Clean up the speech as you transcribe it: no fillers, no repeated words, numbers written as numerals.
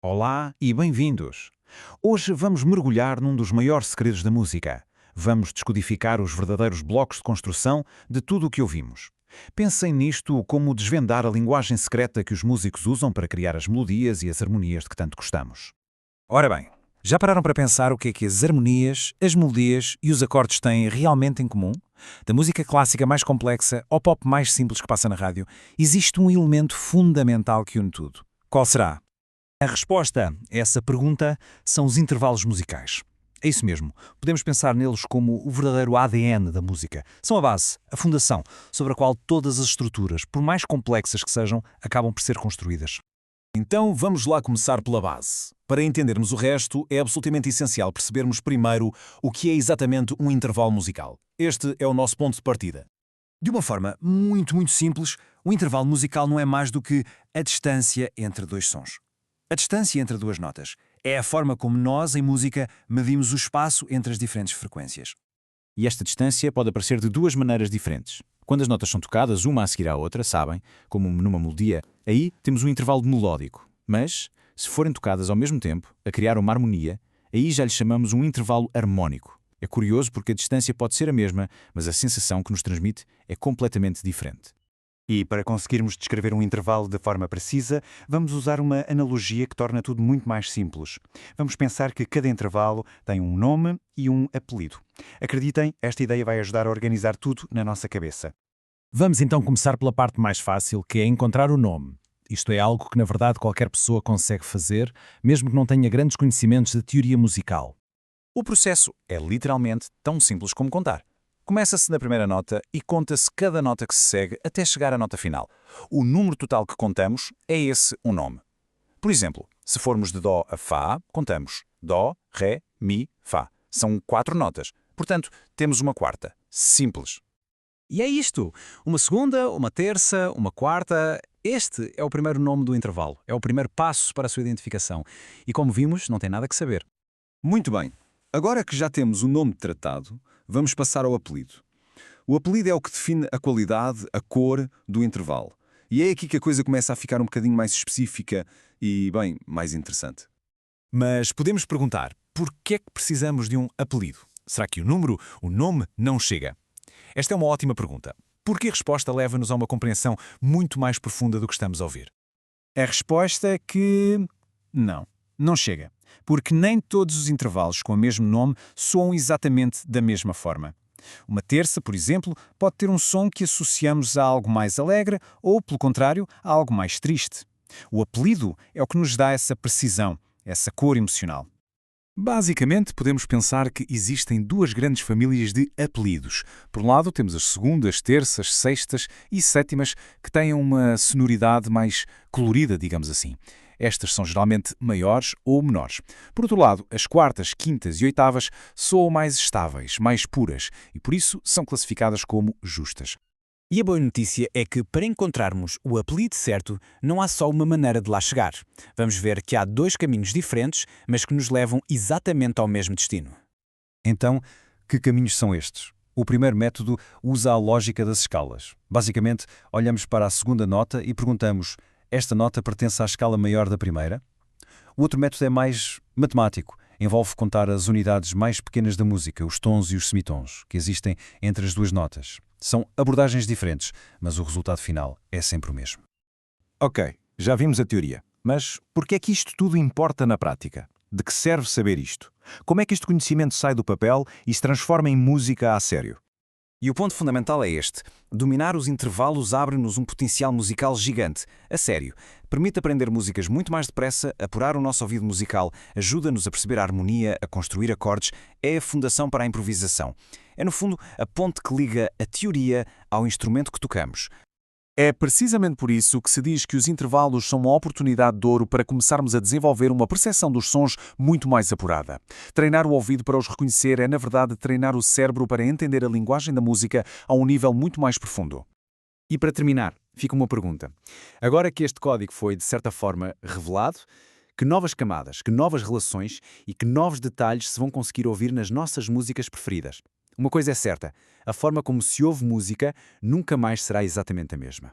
Olá e bem-vindos! Hoje vamos mergulhar num dos maiores segredos da música. Vamos descodificar os verdadeiros blocos de construção de tudo o que ouvimos. Pensem nisto como desvendar a linguagem secreta que os músicos usam para criar as melodias e as harmonias de que tanto gostamos. Ora bem, já pararam para pensar o que é que as harmonias, as melodias e os acordes têm realmente em comum? Da música clássica mais complexa ao pop mais simples que passa na rádio, existe um elemento fundamental que une tudo. Qual será? A resposta a essa pergunta são os intervalos musicais. É isso mesmo. Podemos pensar neles como o verdadeiro ADN da música. São a base, a fundação, sobre a qual todas as estruturas, por mais complexas que sejam, acabam por ser construídas. Então vamos lá começar pela base. Para entendermos o resto, é absolutamente essencial percebermos primeiro o que é exatamente um intervalo musical. Este é o nosso ponto de partida. De uma forma muito simples, o intervalo musical não é mais do que a distância entre dois sons. A distância entre duas notas é a forma como nós, em música, medimos o espaço entre as diferentes frequências. E esta distância pode aparecer de duas maneiras diferentes. Quando as notas são tocadas uma a seguir à outra, sabem, como numa melodia, aí temos um intervalo melódico. Mas, se forem tocadas ao mesmo tempo, a criar uma harmonia, aí já lhe chamamos um intervalo harmónico. É curioso porque a distância pode ser a mesma, mas a sensação que nos transmite é completamente diferente. E para conseguirmos descrever um intervalo de forma precisa, vamos usar uma analogia que torna tudo muito mais simples. Vamos pensar que cada intervalo tem um nome e um apelido. Acreditem, esta ideia vai ajudar a organizar tudo na nossa cabeça. Vamos então começar pela parte mais fácil, que é encontrar o nome. Isto é algo que, na verdade, qualquer pessoa consegue fazer, mesmo que não tenha grandes conhecimentos de teoria musical. O processo é literalmente tão simples como contar. Começa-se na primeira nota e conta-se cada nota que se segue até chegar à nota final. O número total que contamos é esse o nome. Por exemplo, se formos de Dó a Fá, contamos Dó, Ré, Mi, Fá. São 4 notas. Portanto, temos uma quarta. Simples. E é isto. Uma segunda, uma terça, uma quarta. Este é o primeiro nome do intervalo. É o primeiro passo para a sua identificação. E como vimos, não tem nada que saber. Muito bem. Agora que já temos o nome tratado, vamos passar ao apelido. O apelido é o que define a qualidade, a cor do intervalo. E é aqui que a coisa começa a ficar um bocadinho mais específica e, bem, mais interessante. Mas podemos perguntar, por que é que precisamos de um apelido? Será que o nome, não chega? Esta é uma ótima pergunta, porque a resposta leva-nos a uma compreensão muito mais profunda do que estamos a ouvir. A resposta é que não chega, porque nem todos os intervalos com o mesmo nome soam exatamente da mesma forma. Uma terça, por exemplo, pode ter um som que associamos a algo mais alegre ou, pelo contrário, a algo mais triste. O apelido é o que nos dá essa precisão, essa cor emocional. Basicamente, podemos pensar que existem duas grandes famílias de apelidos. Por um lado, temos as segundas, terças, sextas e sétimas, que têm uma sonoridade mais colorida, digamos assim. Estas são geralmente maiores ou menores. Por outro lado, as quartas, quintas e oitavas soam mais estáveis, mais puras, e por isso são classificadas como justas. E a boa notícia é que, para encontrarmos o apelido certo, não há só uma maneira de lá chegar. Vamos ver que há 2 caminhos diferentes, mas que nos levam exatamente ao mesmo destino. Então, que caminhos são estes? O primeiro método usa a lógica das escalas. Basicamente, olhamos para a segunda nota e perguntamos: esta nota pertence à escala maior da primeira? O outro método é mais matemático. Envolve contar as unidades mais pequenas da música, os tons e os semitons, que existem entre as duas notas. São abordagens diferentes, mas o resultado final é sempre o mesmo. Ok, já vimos a teoria. Mas por que é que isto tudo importa na prática? De que serve saber isto? Como é que este conhecimento sai do papel e se transforma em música a sério? E o ponto fundamental é este. Dominar os intervalos abre-nos um potencial musical gigante. A sério. Permite aprender músicas muito mais depressa, apurar o nosso ouvido musical, ajuda-nos a perceber a harmonia, a construir acordes, é a fundação para a improvisação. É, no fundo, a ponte que liga a teoria ao instrumento que tocamos. É precisamente por isso que se diz que os intervalos são uma oportunidade de ouro para começarmos a desenvolver uma percepção dos sons muito mais apurada. Treinar o ouvido para os reconhecer é, na verdade, treinar o cérebro para entender a linguagem da música a um nível muito mais profundo. E para terminar, fica uma pergunta. Agora que este código foi, de certa forma, revelado, que novas camadas, que novas relações e que novos detalhes se vão conseguir ouvir nas nossas músicas preferidas? Uma coisa é certa, a forma como se ouve música nunca mais será exatamente a mesma.